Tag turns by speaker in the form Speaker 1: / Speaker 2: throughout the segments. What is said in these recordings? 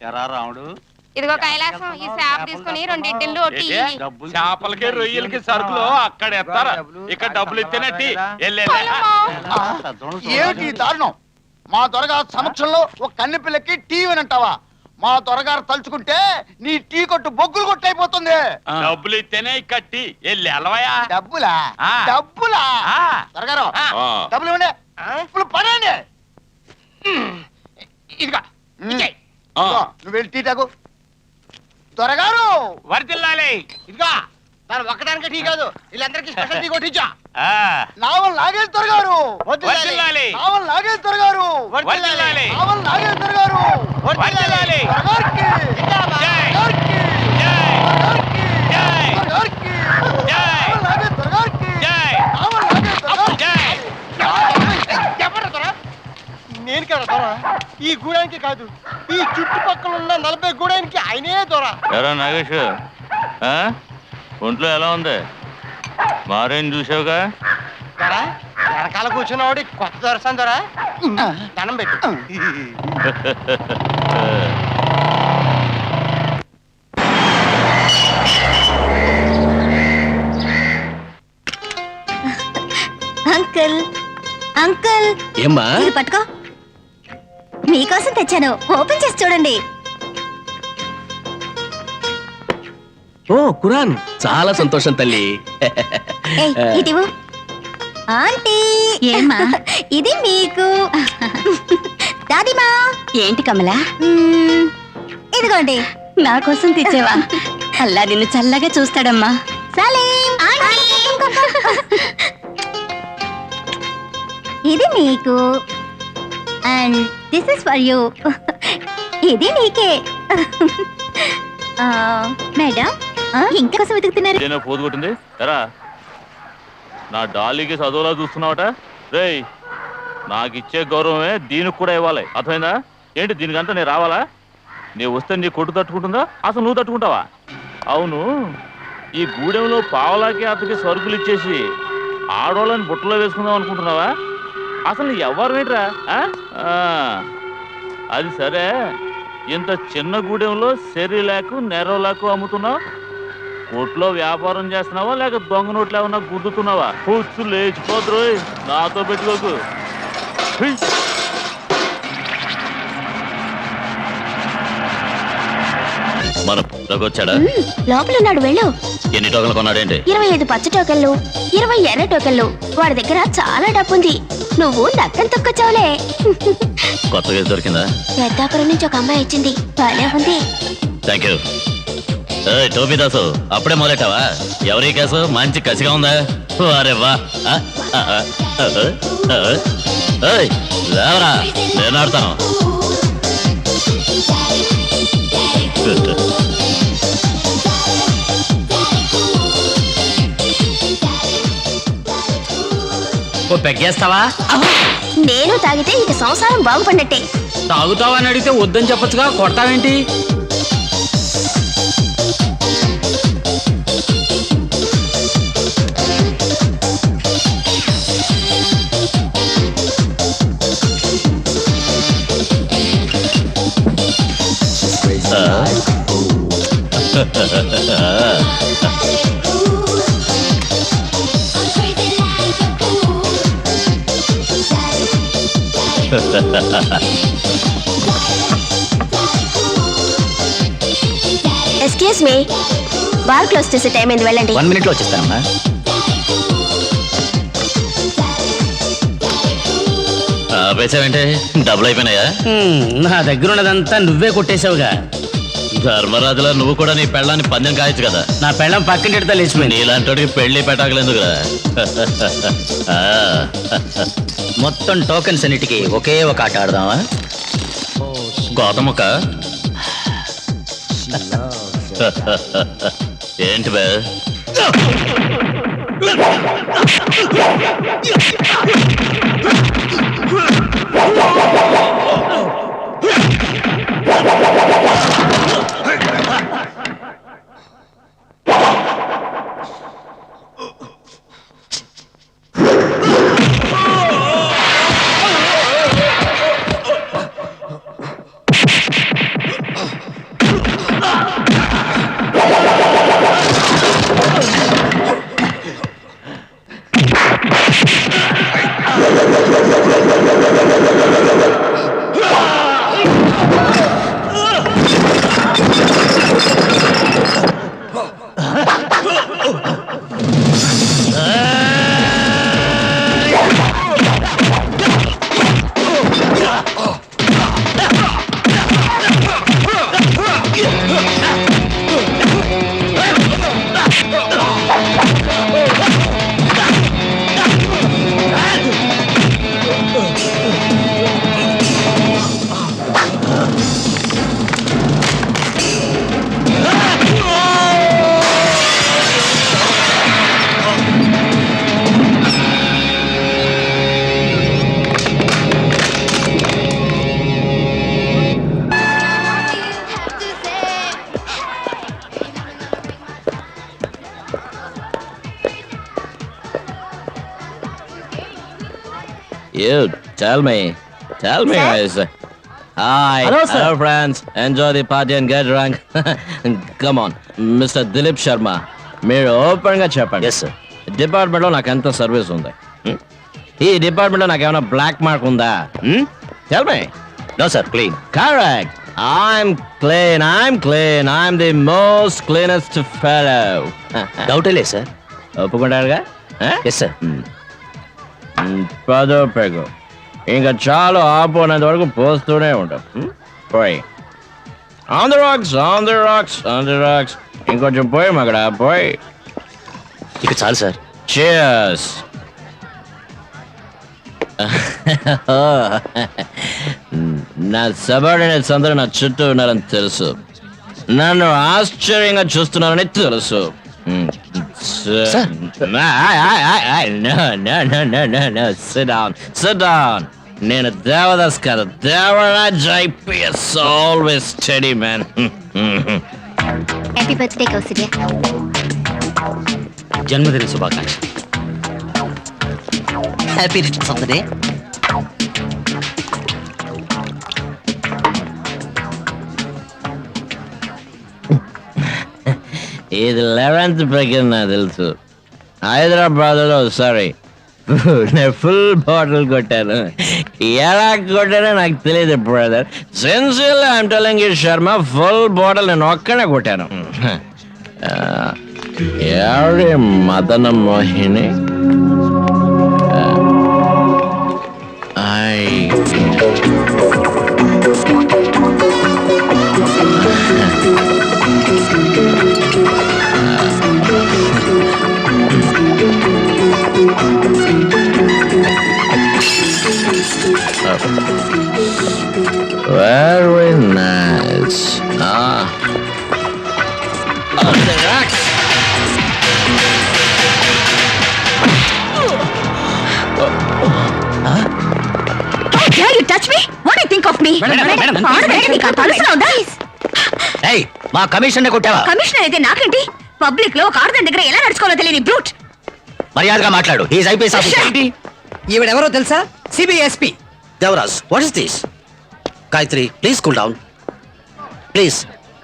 Speaker 1: ఎరా రాముడు,
Speaker 2: ఇదిగో కైలాసం, ఈ చేప తీసుకుని 2 ఇడ్లీలు టీ.
Speaker 3: చేపలకి రొయ్యలకి సరుకులు అక్కడ ఎత్తారా? ఇక్కడ డబ్బులు ఇస్తేనట్టి
Speaker 4: ఏమిటి దారుణం? మా దొరగారు సమక్షంలో ఒక కన్నె పిల్లకి టీ వినంటావా? మా దొరగారు తలుచుకుంటే నీ టీ కొట్టు బొగ్గులు కొట్టయిపోతుంది.
Speaker 3: డబ్బులు ఇస్తేనే ఇక్కడ టీ. వెళ్ళవయా?
Speaker 4: డబ్బులా? డబ్బులా? దొరగారు డబ్బులు ఇవ్వండి. ఇప్పుడు పడండి.
Speaker 3: ఇదిగా
Speaker 4: నువ్వు వెళ్ళి టీ తాగు. దొరగారు
Speaker 3: వరితిల్లాలి.
Speaker 4: ఇదిగా దాని ఒక్కదానికి టీ కాదు, వీళ్ళందరికీ స్పెషల్ టీ కొట్టించా. నావల్ నాగేష్ దొరగారు, నావల్ నాగేష్ దొరగారు, నావల్ నాగేష్ దొరగారు. నేను కదా దొర, ఈ గూడానికి కాదు, ఈ చుట్టుపక్కల ఉన్న 40 గూడానికి ఆయనే దొర.
Speaker 5: ఎరా నాగేష్, ఒంట్లో ఎలా ఉంది? మారేం చూసావుగా?
Speaker 4: వెనకాల కూర్చున్నవాడి కొత్త దొరసాను దొర. దండం పెట్టు.
Speaker 6: అంకుల్ అంకుల్,
Speaker 5: ఏమ్మా?
Speaker 6: ఇది పట్టుకో, మీకోసం తెచ్చాను, ఓపెన్ చేసి చూడండి.
Speaker 5: ఓ ఖురాన్, చాలా సంతోషం తల్లి.
Speaker 6: ఇదివు ఆంటీ. ఏమ్మా? ఇది మీకు. దాదిమా. ఏంటి కమలా? ఇదిగోండి. నా కోసం తెచ్చావా? అల్లా నిన్ను చల్లగా చూస్తాడమ్మా. సలీం. ఇది నీకు, and this is for you. ఇది నీకే. మేడం, ఇంకా కోసం వెతుకుతున్నారు?
Speaker 5: పోదు కొట్టింది ఎరా? నా డాలీకి చదువులా చూస్తున్నావట? రేయ్, నాకు ఇచ్చే గౌరవమే దీనికి కూడా ఇవ్వాలి, అర్థమైందా? ఏంటి దీనికంతా నేను రావాలా? నేను వస్తే నీ కొట్టు తట్టుకుంటుందా? అసలు నువ్వు తట్టుకుంటావా? అవును, ఈ గూడెంలో పావలాకి అతనికి సరుకులు ఇచ్చేసి ఆడోళ్ళని బుట్టలో వేసుకుందాం అనుకుంటున్నావా? అసలు ఎవరినేట్రా? అది సరే, ఇంత చిన్న గూడెంలో సెరీలాకు నెరోలాకు అమ్ముతున్నావు? కొట్లో వ్యాపారం చేస్తున్నావా లేక దొంగ నోట్లు ఏమన్నా గుద్దుతున్నావా? కూర్చు లేచిపోద్రు, నాతో పెట్టుకోకు. మన వచ్చాడా?
Speaker 6: లోపల ఉన్నాడు, వెళ్ళు.
Speaker 5: ఎన్ని టోకన్లు కొన్నాడేంటి?
Speaker 6: 25 పచ్చ టోకన్లు, 20 ఎర్ర టోకన్లు. వాడి దగ్గర చాలా డబ్బుంది. నువ్వు నక్కని తొక్కొచ్చావులే.
Speaker 5: కొత్తగా దొరికిందా?
Speaker 6: పెద్దాపురం నుంచి ఒక అమ్మాయి ఇచ్చింది, బానే ఉంది.
Speaker 5: Thank you. టోపీ దాసు, అప్పుడే మొదలెట్టావా? ఎవరి కేసు మంచి కసిగా ఉందా? అరే వా, లేవరా, నేను ఆడతాను.
Speaker 7: పెగ్గేస్తావా?
Speaker 6: నేను తాగితే ఇక సంసారం బాగుపడినట్టే.
Speaker 7: తాగుతావా అని అడిగితే వద్దని చెప్పొచ్చుగా, కొడతావేంటి?
Speaker 6: ఎక్స్క్యూజ్ మీ, బార్ క్లోజ్ చేసే టైం అయింది, వెళ్ళండి.
Speaker 7: 1 minute లో వచ్చేస్తానమ్మా.
Speaker 5: ఆపేసావంటే డబ్బులు అయిపోయినాయా?
Speaker 7: నా దగ్గర ఉన్నదంతా నువ్వే కొట్టేశావుగా.
Speaker 5: ధర్మరాజులా నువ్వు కూడా నీ పెళ్ళాన్ని పందెం కాయచ్చు కదా.
Speaker 7: నా పెళ్ళం పక్కింటితో లేచిపోయింది.
Speaker 5: నీలాంటి పెళ్లి పెట్టాకలేందుకురా?
Speaker 7: మొత్తం టోకెన్స్ అన్నిటికీ ఒకే ఒక ఆట ఆడదామా?
Speaker 5: గౌతముక ఏంటి బే?
Speaker 1: You tell me. Tell me,
Speaker 6: Sir?
Speaker 1: guys. Hi.
Speaker 7: Hello, sir.
Speaker 1: Hello, friends. Enjoy the party and get drunk. Come on. Mr. Dilip Sharma. మీరు ఓపెన్ గా చెప్పండి.
Speaker 7: Yes sir.
Speaker 1: డిపార్ట్మెంట్ లో నాకు ఎంత సర్వీస్ ఉంది? ఈ డిపార్ట్మెంట్ లో నాకు ఏమైనా బ్లాక్ మార్క్ ఉందా? Tell me.
Speaker 7: No sir, clean.
Speaker 1: Correct. I'm clean. I'm the most cleanest fellow.
Speaker 7: డౌటే లేదు సార్.
Speaker 1: ఒప్పుకుంటారుగా?
Speaker 7: Yes sir.
Speaker 1: పదో పెగు ఇంకా చాలు ఆపోనంత వరకు పోస్తూనే ఉంటాం. పోయి ఆన్ ది రాక్స్ ఇంకొంచెం పోయి మగడ పోయి.
Speaker 7: ఇక చాలు సార్.
Speaker 1: Cheers. నా సబార్డినేట్స్ అందరూ నా చుట్టూ ఉన్నారని తెలుసు. నన్ను ఆశ్చర్యంగా చూస్తున్నారని తెలుసు.
Speaker 7: Sir.
Speaker 1: Sit down. నేను దేవదాస్ కాదు, Devraj IPS. Always study man.
Speaker 6: Happy birthday Kausalya.
Speaker 7: జన్మదిన శుభాకాంక్ష. Happy returns of the day.
Speaker 1: ఇది 11th బ్రేక్ నాకు తెలుసు. హైదరాబాద్ లో ఒకసారి నేను ఫుల్ బాటిల్ కొట్టాను. ఎలా కొట్టానో నాకు తెలియదు brother. Sincerely I'm telling you Sharma, full bottle నేను ఒక్కనే కొట్టాను. ఎవరి మదన Mohini? Very nice. On the rocks.
Speaker 6: Dare you touch me? What do you think of me?
Speaker 7: ఏయ్, మా కమిషన్ కొట్టావా?
Speaker 6: కమిషనర్ అయితే నాకేంటి? పబ్లిక్ లో ఒక ఆర్డర్ దగ్గర ఎలా నడుచుకోవాలో తెలియని బ్రూట్.
Speaker 7: మర్యాదగా మాట్లాడు. He's IPS officer.
Speaker 8: ఈవిడెవరో తెలుసా? CBSP
Speaker 7: Devraj, what is this? Gayatri, please cool down. Please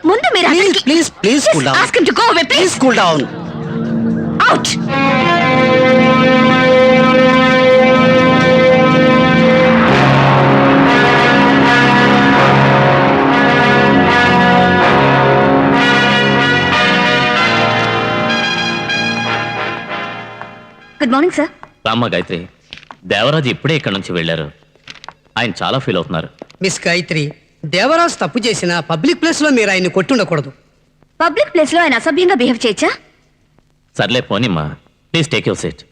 Speaker 6: ముందు మీరు
Speaker 7: please cool down.
Speaker 6: Ask him to go away please.
Speaker 7: Please cool down.
Speaker 6: Out. Good morning sir.
Speaker 5: రామ్మ గాయత్రి, దేవరాజు ఇప్పుడే ఇక్కడ నుంచి వెళ్ళారు. ఆయన చాలా ఫీల్ అవుతున్నారు.
Speaker 8: మిస్ గాయత్రి, దేవరాజ్ తప్పు చేసిన పబ్లిక్ ప్లేస్ లో మీరు ఆయన్ని కొట్టుండకూడదు.
Speaker 6: పబ్లిక్ ప్లేస్ లో ఆయన అసభ్యంగా బిహేవ్ చేయొచ్చా?
Speaker 5: సర్లే పోనిమ్మా, please take your seat.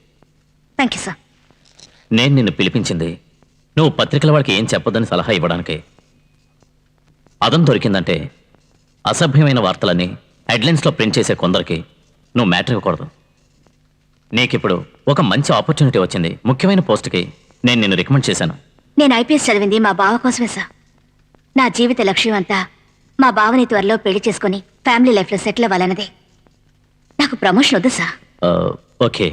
Speaker 6: Thank you sir.
Speaker 5: నేను నిన్ను పిలిపించింది నువ్వు పత్రికల వాడికి ఏం చెప్పొద్దని సలహా ఇవ్వడానికి. అదం దొరికిందంటే అసభ్యమైన వార్తలని హెడ్లైన్స్లో ప్రింట్ చేసే కొందరికి నువ్వు మ్యాటర్ ఇవ్వకూడదు. నీకిప్పుడు ఒక మంచి ఆపర్చునిటీ వచ్చింది. ముఖ్యమైన పోస్ట్కి నేను నిన్ను రికమెండ్ చేశాను.
Speaker 6: నేను ఐపీఎస్ చదివింది మా బావ కోసమే సార్. నా జీవిత లక్ష్యం అంతా మా బావని త్వరలో పెళ్లి చేసుకుని ఫ్యామిలీ లైఫ్లో సెటిల్ అవ్వాలన్నదే. నాకు ప్రమోషన్ వద్దు సార్.
Speaker 5: ఓకే,